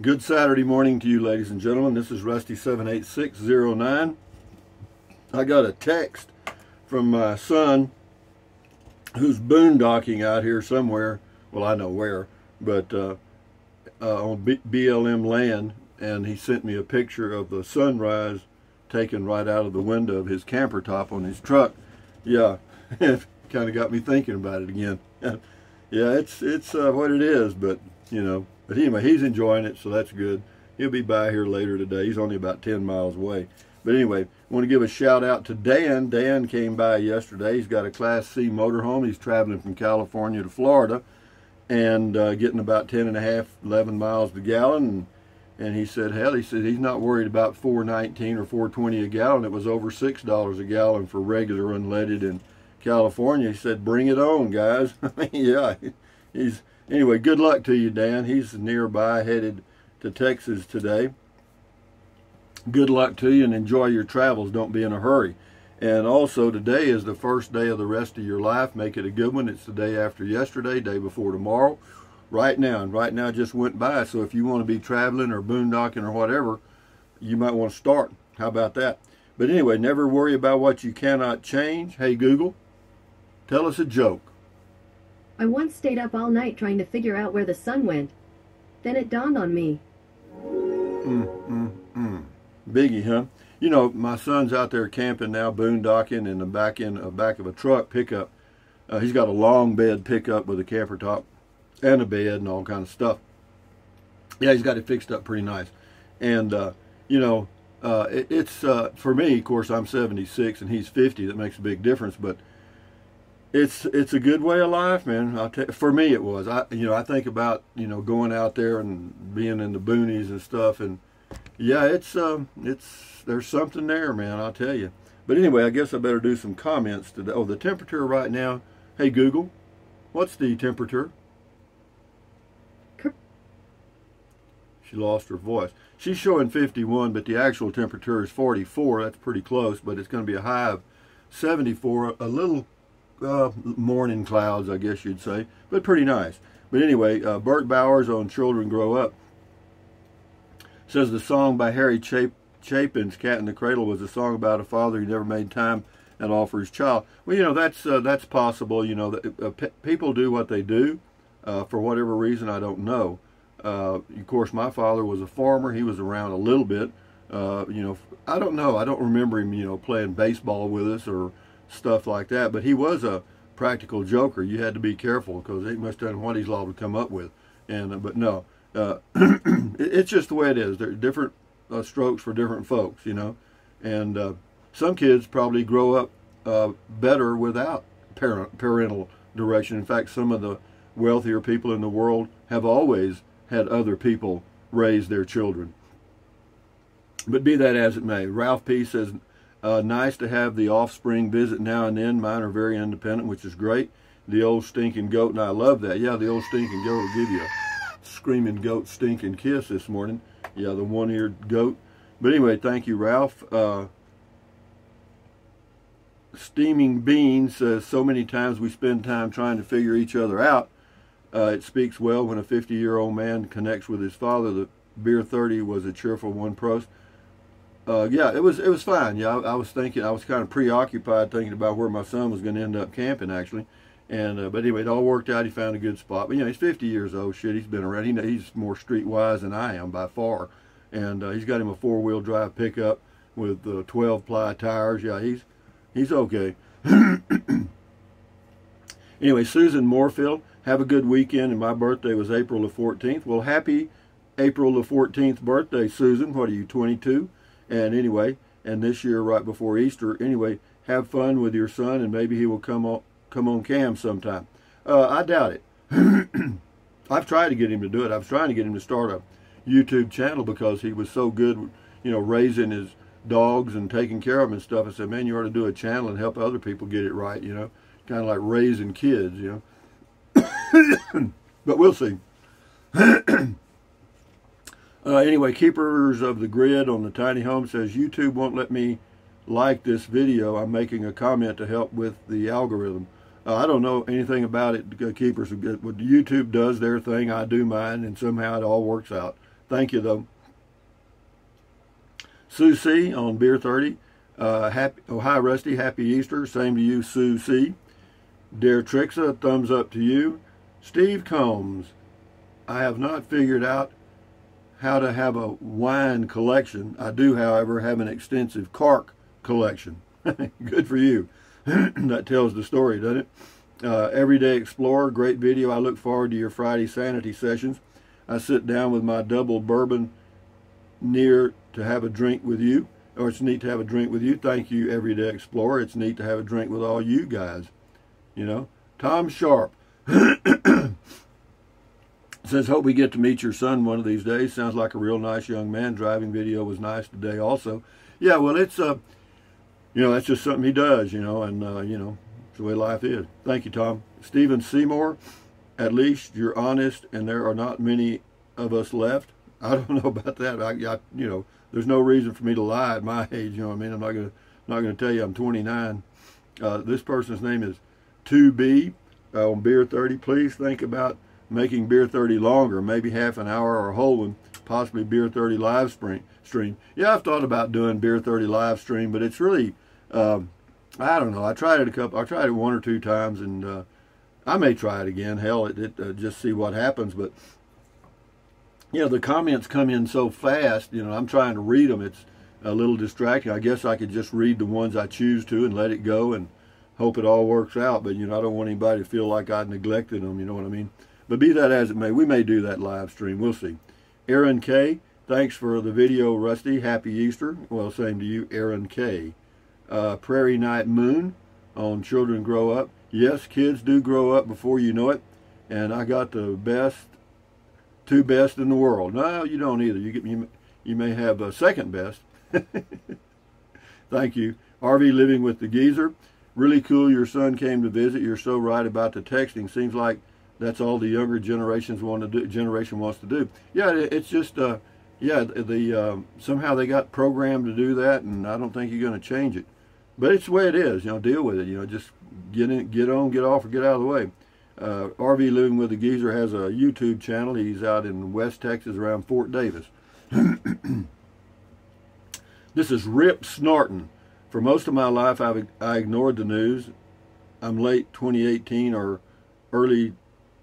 Good Saturday morning to you, ladies and gentlemen. This is Rusty78609. I got a text from my son who's boondocking out here somewhere. Well, I know where, but on BLM land, and he sent me a picture of the sunrise taken right out of the window of his camper top on his truck. Yeah, it kind of got me thinking about it again. Yeah, it's what it is, but you know. But anyway, he's enjoying it, so that's good. He'll be by here later today. He's only about 10 miles away. But anyway, I want to give a shout out to Dan. Dan came by yesterday. He's got a Class C motorhome. He's traveling from California to Florida and getting about 10 and a half, 11 miles per gallon. And he said, hell, he said he's not worried about $4.19 or $4.20 a gallon. It was over $6 a gallon for regular unleaded in California. He said, bring it on, guys. Yeah, he's... Anyway, good luck to you, Dan. He's nearby, headed to Texas today. Good luck to you and enjoy your travels. Don't be in a hurry. And also, today is the first day of the rest of your life. Make it a good one. It's the day after yesterday, day before tomorrow. Right now, and right now just went by. So if you want to be traveling or boondocking or whatever, you might want to start. How about that? But anyway, never worry about what you cannot change. Hey, Google, tell us a joke. I once stayed up all night trying to figure out where the sun went. Then it dawned on me. Biggie, huh? You know, my son's out there camping now, boondocking in the back of a truck pickup. He's got a long bed pickup with a camper top and a bed and all kind of stuff. Yeah, he's got it fixed up pretty nice. And, you know, it's for me, of course, I'm 76 and he's 50. That makes a big difference, but it's a good way of life, man. For me, it was. I think about going out there and being in the boonies and stuff, and yeah, there's something there, man. I'll tell you. But anyway, I guess I better do some comments today. Oh, the temperature right now. Hey Google, what's the temperature? She lost her voice. She's showing 51, but the actual temperature is 44. That's pretty close, but it's going to be a high of 74. A little morning clouds, I guess you'd say, but pretty nice. But anyway, Bert Bowers on Children Grow Up says the song by Harry Chapin's Cat in the Cradle was a song about a father who never made time at all for his child. Well, that's possible. People do what they do for whatever reason, I don't know. Of course, my father was a farmer. He was around a little bit. I don't know. I don't remember him, playing baseball with us or stuff like that, but he was a practical joker. You had to be careful because he must have done what he's allowed to come up with. And but no, it's just the way it is. There are different strokes for different folks, and some kids probably grow up better without parental direction. In fact, some of the wealthier people in the world have always had other people raise their children. But be that as it may, Ralph P. says, nice to have the offspring visit now and then. Mine are very independent, which is great. The old stinking goat, and I love that. Yeah, the old stinking goat will give you a screaming goat stinking kiss this morning. Yeah, the one-eared goat. But anyway, thank you, Ralph. Steaming Beans says, so many times we spend time trying to figure each other out. It speaks well when a 50-year-old man connects with his father. The Beer 30 was a cheerful one. Prost. Yeah, it was fine. Yeah, I was thinking, I was kind of preoccupied thinking about where my son was going to end up camping, actually. And but anyway, it all worked out. He found a good spot. But he's 50 years old. Shit, he's been around. He's more streetwise than I am by far. And he's got him a 4-wheel drive pickup with 12-ply tires. Yeah, he's okay. Anyway, Susan Moorfield, have a good weekend. And my birthday was April the 14th. Well, happy April the 14th birthday, Susan. What are you, 22? And anyway, and this year right before Easter, anyway, have fun with your son, and maybe he will come on cam sometime. I doubt it. I've tried to get him to do it. I was trying to get him to start a YouTube channel because he was so good, raising his dogs and taking care of them and stuff. I said, man, you ought to do a channel and help other people get it right, kind of like raising kids, But we'll see. Anyway, Keepers of the Grid on the Tiny Home says, YouTube won't let me like this video. I'm making a comment to help with the algorithm. I don't know anything about it, Keepers of Grid. YouTube does their thing, I do mine, and somehow it all works out. Thank you, though. Sue C. on Beer 30. Hi, Rusty. Happy Easter. Same to you, Sue C. Dear Trixa, thumbs up to you. Steve Combs. I have not figured out how to have a wine collection. I do, however, have an extensive cork collection. Good for you. That tells the story, doesn't it? Everyday Explorer, great video. I look forward to your Friday sanity sessions. I sit down with my double bourbon near to have a drink with you. Or it's neat to have a drink with you. Thank you, Everyday Explorer. It's neat to have a drink with all you guys. You know, Tom Sharp says, hope we get to meet your son one of these days. Sounds like a real nice young man. Driving video was nice today also. Yeah, well, it's, you know, that's just something he does, you know, and, you know, it's the way life is. Thank you, Tom. Stephen Seymour, at least you're honest and there are not many of us left. I don't know about that. I you know, there's no reason for me to lie at my age, you know what I mean? I'm not gonna tell you I'm 29. This person's name is 2B on Beer 30. Please think about making Beer 30 longer, maybe half an hour or a whole one, possibly Beer 30 live stream. Yeah, I've thought about doing Beer 30 live stream, but it's really, I don't know. I tried it one or two times, and I may try it again. Hell, just see what happens. But you know, the comments come in so fast. You know, I'm trying to read them. It's a little distracting. I guess I could just read the ones I choose to and let it go and hope it all works out. But you know, I don't want anybody to feel like I neglected them. You know what I mean? But be that as it may, we may do that live stream. We'll see. Aaron K. Thanks for the video, Rusty. Happy Easter. Well, same to you, Aaron K. Prairie Night Moon on Children Grow Up. Yes, kids do grow up before you know it. And I got the two best in the world. No, you don't either. You may have a second best. Thank you. RV Living with the Geezer. Really cool your son came to visit. You're so right about the texting. Seems like that's all the younger generation wants to do. Yeah, it's just yeah, somehow they got programmed to do that, and I don't think you're going to change it. But it's the way it is. You know, deal with it. You know, just get in, get on, get off, or get out of the way. RV Living with the Geezer has a YouTube channel. He's out in West Texas around Fort Davis. This is Rip Snorton. For most of my life, I ignored the news. I'm late 2018 or early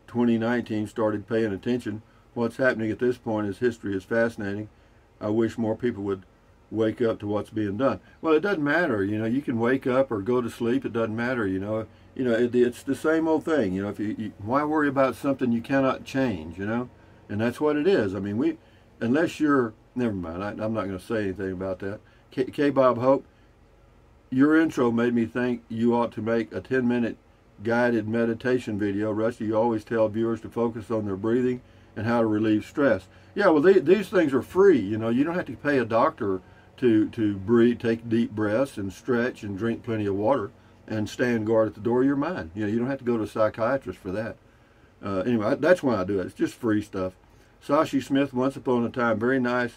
2019 started paying attention. What's happening at this point is history is fascinating. I wish more people would wake up to what's being done. Well, it doesn't matter. You know, you can wake up or go to sleep. It doesn't matter. You know, it's the same old thing. You know, if you why worry about something you cannot change? You know, and that's what it is. I mean, unless you're, never mind. I'm not going to say anything about that. K. Bob Hope, your intro made me think you ought to make a 10-minute guided meditation video. Rusty, you always tell viewers to focus on their breathing and how to relieve stress. Yeah, well, these things are free. You know, you don't have to pay a doctor to breathe, take deep breaths and stretch and drink plenty of water and stand guard at the door of your mind. You know, you don't have to go to a psychiatrist for that. Anyway, that's why I do it. It's just free stuff. Sashi Smith, once upon a time, very nice.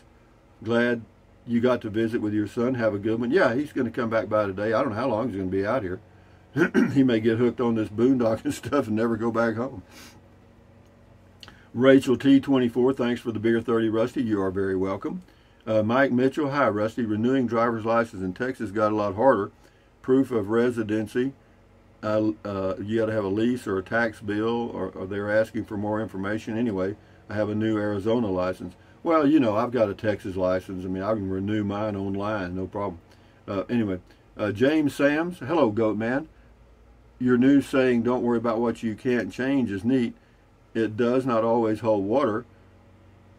Glad you got to visit with your son. Have a good one. Yeah, he's going to come back by today. I don't know how long he's going to be out here. He may get hooked on this boondocking stuff and never go back home. Rachel T24, thanks for the Beer 30, Rusty. You are very welcome. Mike Mitchell, hi, Rusty. Renewing driver's license in Texas got a lot harder. Proof of residency. You got to have a lease or a tax bill, or they're asking for more information. Anyway, I have a new Arizona license. Well, you know, I've got a Texas license. I mean, I can renew mine online, no problem. Anyway, James Sams, hello, Goat Man. Your new saying, don't worry about what you can't change, is neat. It does not always hold water.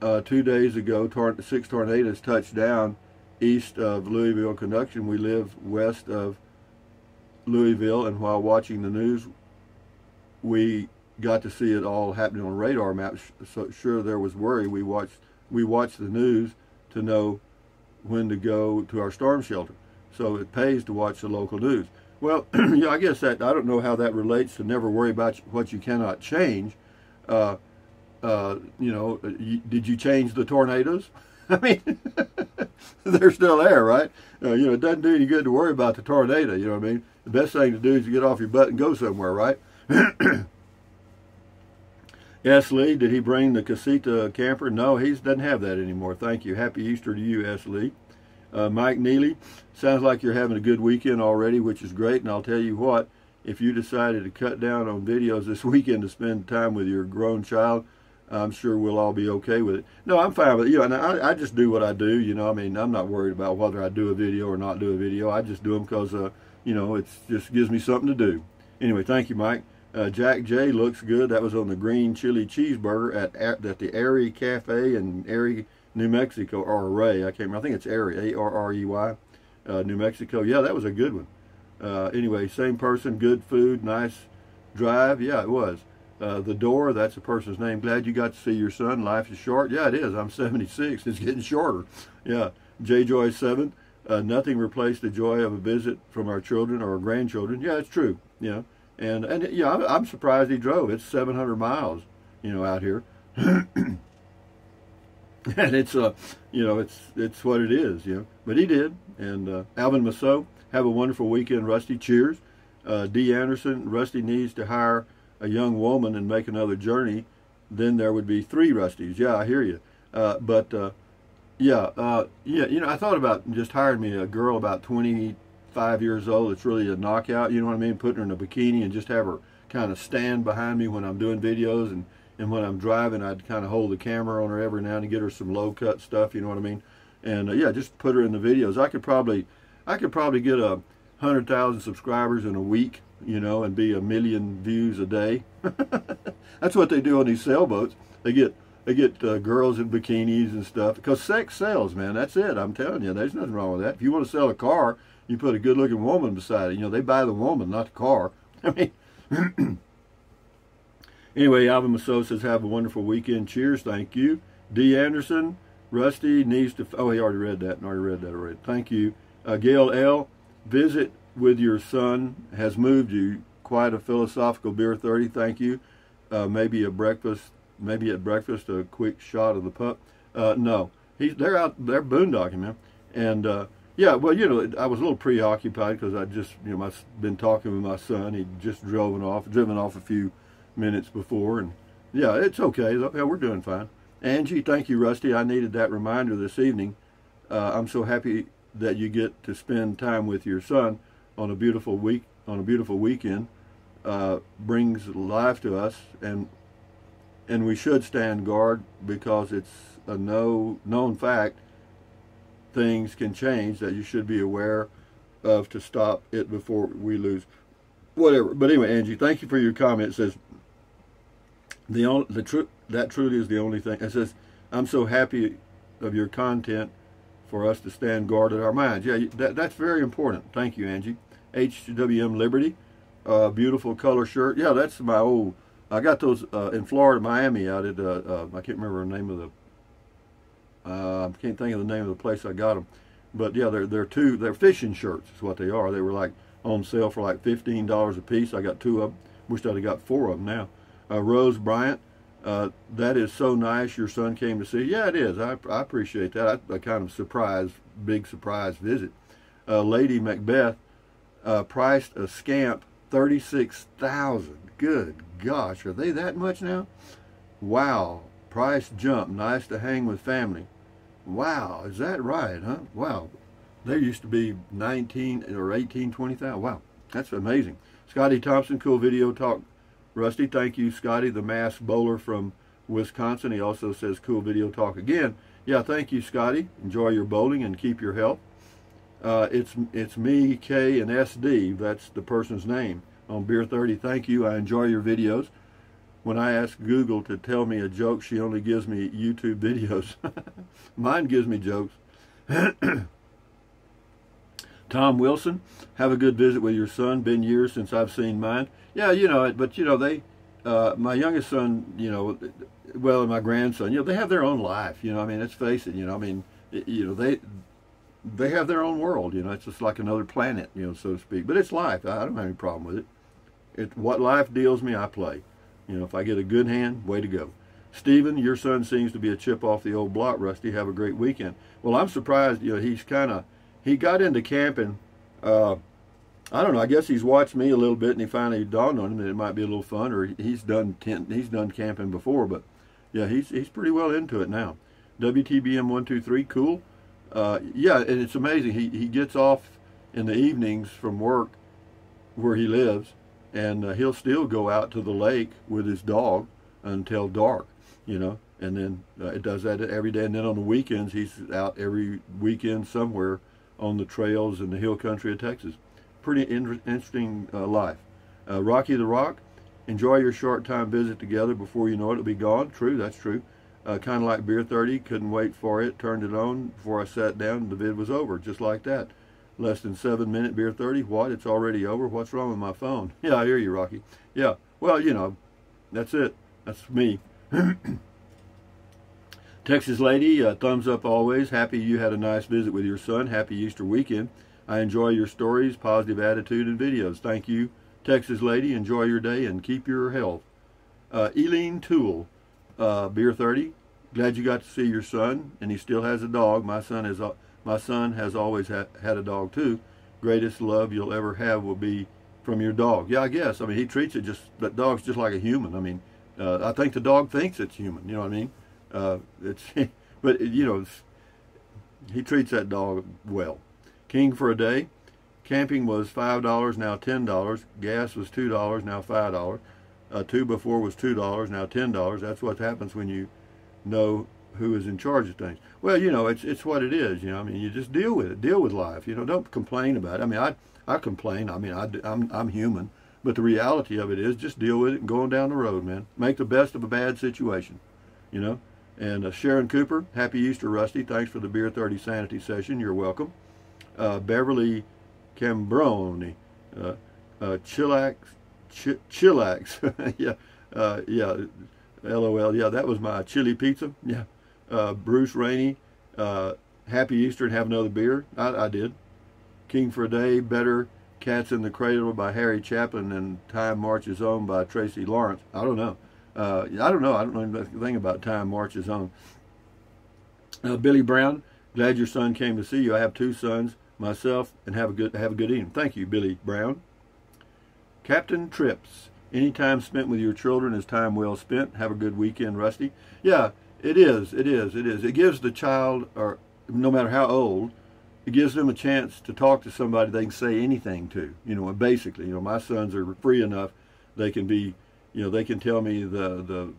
2 days ago, 6 tornadoes touched down east of Louisville Conduction. We live west of Louisville, and while watching the news, we got to see it all happening on radar maps. So sure, there was worry. We watched the news to know when to go to our storm shelter. So it pays to watch the local news. Well, yeah, I guess that, I don't know how that relates to never worry about what you cannot change. You know, did you change the tornadoes? I mean, they're still there, right? You know, it doesn't do any good to worry about the tornado, you know what I mean? The best thing to do is to get off your butt and go somewhere, right? S. Lee, did he bring the Casita camper? No, he doesn't have that anymore. Thank you. Happy Easter to you, S. Lee. Mike Neely, sounds like you're having a good weekend already, which is great. And I'll tell you what, if you decided to cut down on videos this weekend to spend time with your grown child, I'm sure we'll all be okay with it. No, I'm fine with it. And I just do what I do. I mean, I'm not worried about whether I do a video or not do a video. I just do them because, it just gives me something to do. Anyway, thank you, Mike. Jack J looks good. That was on the green chili cheeseburger at the Airy Cafe in Airy, New Mexico, or Array. I can't remember. I think it's Airy, A-R-R-E-Y, New Mexico. Yeah, that was a good one. Anyway, same person, good food, nice drive. Yeah, it was. The Door, that's a person's name. Glad you got to see your son. Life is short. Yeah, it is. I'm 76. It's getting shorter. Yeah. J-Joy 7, nothing replaced the joy of a visit from our children or our grandchildren. Yeah, it's true. Yeah. And yeah, I'm surprised he drove. It's 700 miles, out here. And it's it's what it is, But he did. And Alvin Massot, have a wonderful weekend, Rusty. Cheers. D. Anderson, Rusty needs to hire a young woman and make another journey. Then there would be 3 Rusties. Yeah, I hear you. Yeah, I thought about just hiring me a girl about 25 years old. It's really a knockout. You know what I mean? Putting her in a bikini and just have her kind of stand behind me when I'm doing videos, and when I'm driving, I'd kind of hold the camera on her every now and then, get her some low cut stuff. You know what I mean? And yeah, just put her in the videos. I could probably get 100,000 subscribers in a week, and be 1 million views a day. That's what they do on these sailboats. They get girls in bikinis and stuff, because sex sells, man. That's it. I'm telling you, there's nothing wrong with that. If you want to sell a car, you put a good-looking woman beside it. They buy the woman, not the car. I mean, anyway, Alvin Massot says, have a wonderful weekend. Cheers. Thank you. D. Anderson, Rusty needs to... Oh, he already read that. Already. Thank you. Gail L., visit with your son has moved you. Quite a philosophical beer 30. Thank you. Maybe at breakfast, a quick shot of the pup. No, they're out there boondocking, man. And yeah, well, I was a little preoccupied because I just, been talking with my son. He just driven off a few minutes before, and yeah, it's okay. Yeah, we're doing fine. Angie, thank you, Rusty. I needed that reminder this evening. I'm so happy that you get to spend time with your son on a beautiful weekend. Brings life to us, and we should stand guard, because it's a known fact. Things can change that you should be aware of to stop it before we lose whatever. But anyway, Angie, thank you for your comment. It says that truly is the only thing. It says, I'm so happy of your content for us to stand guard at our minds. Yeah, that's very important. Thank you, Angie. HWM Liberty, beautiful color shirt. Yeah, that's my old. I got those in Florida, Miami, out at I can't remember the name of the. I can't think of the name of the place I got them, but yeah, they're fishing shirts is what they are. They were like on sale for like $15 a piece. I got 2 of them. Wish I'd have got 4 of them now. Rose Bryant, that is so nice. Your son came to see. Yeah, it is. I appreciate that. A kind of big surprise visit. Lady Macbeth, priced a scamp $36,000. Good gosh, are they that much now? Wow, price jump. Nice to hang with family. Wow, is that right, huh? Wow, there used to be 19 or 18, 20,000. Wow, that's amazing. Scotty Thompson, cool video talk. Rusty, thank you, Scotty, the mass bowler from Wisconsin. He also says cool video talk again. Yeah, thank you, Scotty. Enjoy your bowling and keep your health. It's me, K, and SD. That's the person's name on Beer 30. Thank you. I enjoy your videos. When I ask Google to tell me a joke, she only gives me YouTube videos. Mine gives me jokes. Tom Wilson, have a good visit with your son. Been years since I've seen mine. Yeah, but they, my youngest son, well, and my grandson, they have their own life. I mean, let's face it. They have their own world. It's just like another planet, so to speak. But it's life. I don't have any problem with it. What life deals me, I play. If I get a good hand, way to go. Stephen, your son seems to be a chip off the old block, Rusty. Have a great weekend. Well, I'm surprised, he got into camping I don't know. I guess he's watched me a little bit, and he finally dawned on him that it might be a little fun. Or he's done camping before, but yeah, he's pretty well into it now. WTBM123, cool. Yeah, and it's amazing. He gets off in the evenings from work where he lives, and he'll still go out to the lake with his dog until dark, you know. And then it does that every day. And then on the weekends, he's out every weekend somewhere on the trails in the hill country of Texas. Pretty interesting life. Rocky the Rock, enjoy your short time visit together. Before you know it, it'll be gone. True, that's true. Kind of like Beer 30, couldn't wait for it, turned it on before I sat down, the vid was over, just like that. Less than 7 minute Beer 30, what, it's already over, what's wrong with my phone? Yeah, I hear you, Rocky. Yeah, well, you know, that's it, that's me. Texas Lady, thumbs up always, happy you had a nice visit with your son, happy Easter weekend. I enjoy your stories, positive attitude, and videos. Thank you, Texas Lady, enjoy your day and keep your health. Eileen Toole, Beer 30, glad you got to see your son, and he still has a dog. My son has always had a dog too. Greatest love you'll ever have will be from your dog. Yeah, I guess. I mean, he treats that dog's just like a human. I mean, I think the dog thinks it's human. You know what I mean? But you know, he treats that dog well. King for a day. Camping was $5, now $10. Gas was $2, now $5. Two before was $2, now $10. That's what happens when you know who is in charge of things. Well, you know, it's what it is. You know, I mean, you just deal with it. Deal with life. You know, don't complain about it. I mean, I complain. I mean, I'm human. But the reality of it is, just deal with it and go on down the road, man. Make the best of a bad situation. You know. And Sharon Cooper, happy Easter, Rusty. Thanks for the Beer 30 sanity session. You're welcome. Beverly Cambroni, Chillax, yeah, yeah, LOL, yeah, that was my chili pizza, yeah. Bruce Rainey, happy Easter and have another beer. I did. King for a Day, better Cats in the Cradle by Harry Chapin and Time Marches On by Tracy Lawrence. I don't know. I don't know anything about Time Marches On. Billy Brown, glad your son came to see you. I have 2 sons myself, and have a good evening. Thank you, Billy Brown. Captain Trips, any time spent with your children is time well spent. Have a good weekend, Rusty. Yeah, it is. It gives the child, or no matter how old, it gives them a chance to talk to somebody they can say anything to. You know, basically, you know, my sons are free enough; they can be, you know, they can tell me the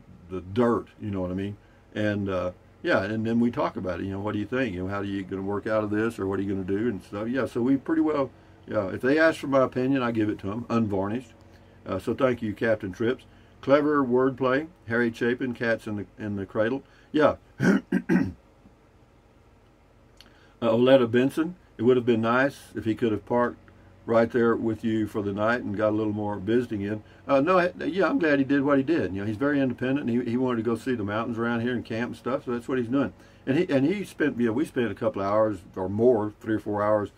dirt. You know what I mean? And yeah, and then we talk about it. You know, what do you think? You know, how are you going to work out of this, or what are you going to do? And so, yeah, so we pretty well, yeah, if they ask for my opinion, I give it to them, unvarnished. So thank you, Captain Trips. Clever wordplay, Harry Chapin, Cats in the Cradle. Yeah. Oleta Benson, it would have been nice if he could have parked right there with you for the night and got a little more visiting in. No, yeah, I'm glad he did what he did. You know, he's very independent, and he wanted to go see the mountains around here and camp and stuff, so that's what he's doing. And he spent, you know, we spent a couple of hours or more, 3 or 4 hours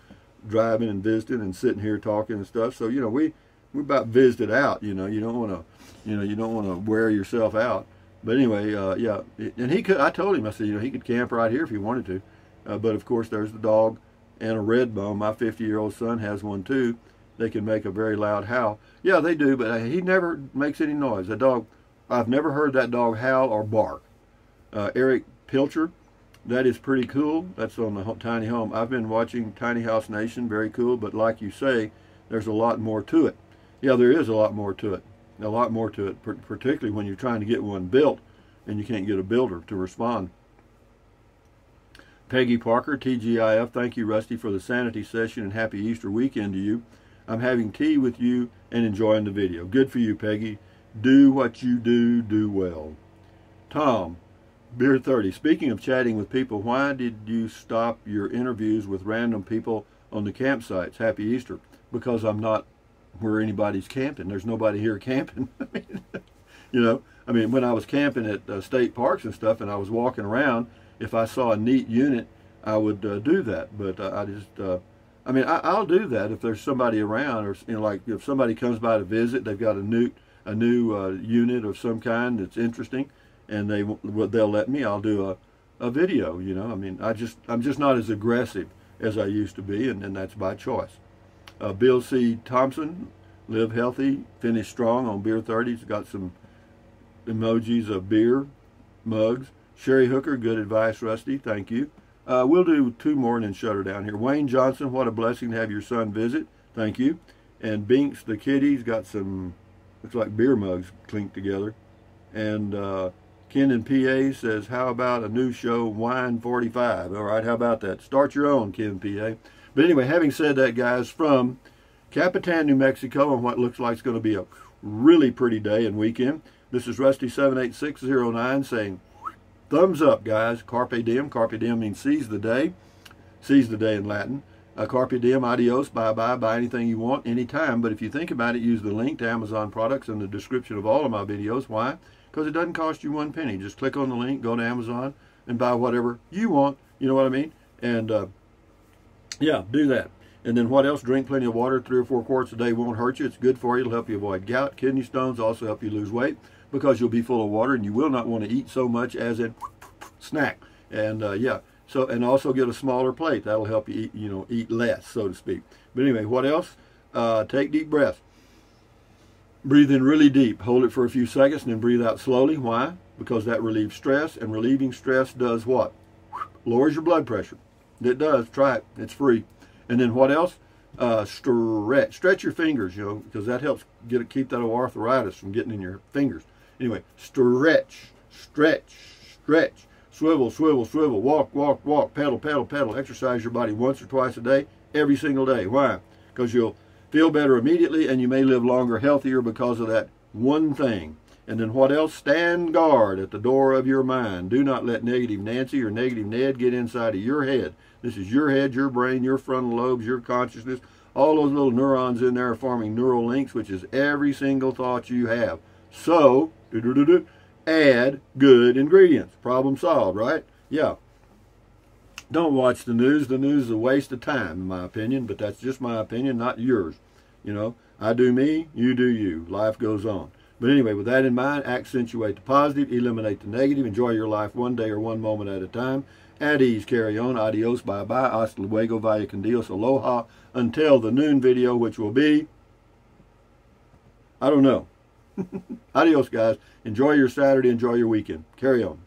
driving and visiting and sitting here talking and stuff. So, you know, we about visited out. You know, you don't want to wear yourself out. But anyway, yeah, and he could. I told him, I said, you know, he could camp right here if he wanted to. But of course, there's the dog and a red bone. My 50-year-old son has one too. They can make a very loud howl. Yeah, they do, but he never makes any noise. The dog, I've never heard that dog howl or bark. Eric Pilcher, that is pretty cool. That's on the Tiny Home. I've been watching Tiny House Nation, very cool, but like you say, there's a lot more to it. Yeah, there is a lot more to it. A lot more to it, particularly when you're trying to get one built and you can't get a builder to respond. Peggy Parker, TGIF, thank you, Rusty, for the sanity session, and happy Easter weekend to you. I'm having tea with you and enjoying the video. Good for you, Peggy. Do what you do well. Tom, Beer 30, speaking of chatting with people, why did you stop your interviews with random people on the campsites? Happy Easter. Because I'm not where anybody's camping. There's nobody here camping. I mean, you know, I mean, when I was camping at state parks and stuff, and I was walking around, if I saw a neat unit, I would do that. But I just, I mean, I'll do that if there's somebody around, or you know, like if somebody comes by to visit, they've got a new unit of some kind that's interesting, and they'll let me. I'll do a video. You know, I mean, I'm just not as aggressive as I used to be, and that's by choice. Bill C. Thompson, live healthy, finish strong on Beer 30. He's got some emojis of beer mugs. Sherry Hooker, good advice, Rusty. Thank you. We'll do 2 more and then shut her down here. Wayne Johnson, what a blessing to have your son visit. Thank you. And Binks the Kitty's got some, looks like beer mugs clinked together. And Ken in PA says, how about a new show, Wine 45? All right, how about that? Start your own, Ken PA. But anyway, having said that, guys, from Capitan, New Mexico, on what looks like it's going to be a really pretty day and weekend, this is Rusty78609 saying, thumbs up, guys. Carpe diem. Carpe diem means seize the day. Seize the day in Latin. Carpe diem, adios, bye-bye, buy anything you want, anytime. But if you think about it, use the link to Amazon products in the description of all of my videos. Why? Because it doesn't cost you 1 penny. Just click on the link, go to Amazon, and buy whatever you want. You know what I mean? And, yeah, do that. And then what else? Drink plenty of water. 3 or 4 quarts a day won't hurt you. It's good for you. It'll help you avoid gout. Kidney stones also help you lose weight because you'll be full of water and you will not want to eat so much as a snack. And, yeah. So, and also get a smaller plate. That'll help you eat, eat less, so to speak. But anyway, what else? Take deep breaths. Breathe in really deep. Hold it for a few seconds and then breathe out slowly. Why? Because that relieves stress, and relieving stress does what? Lowers your blood pressure. It does. Try it. It's free. And then what else? Stretch. Stretch your fingers, because that helps keep that arthritis from getting in your fingers. Anyway, stretch, stretch, stretch. Swivel, swivel, swivel, walk, walk, walk, pedal, pedal, pedal. Exercise your body once or twice a day, every single day. Why? Because you'll feel better immediately and you may live longer, healthier because of that one thing. And then what else? Stand guard at the door of your mind. Do not let negative Nancy or negative Ned get inside of your head. This is your head, your brain, your frontal lobes, your consciousness. All those little neurons in there are forming neural links, which is every single thought you have. So, add good ingredients. Problem solved, right? Yeah. Don't watch the news. The news is a waste of time, in my opinion, but that's just my opinion, not yours. I do me, you do you. Life goes on. But anyway, with that in mind, accentuate the positive, eliminate the negative, enjoy your life one day or one moment at a time. At ease, carry on. Adios, bye-bye. Hasta luego, vaya con Dios, aloha. Until the noon video, which will be, I don't know. Adios, guys. Enjoy your Saturday. Enjoy your weekend. Carry on.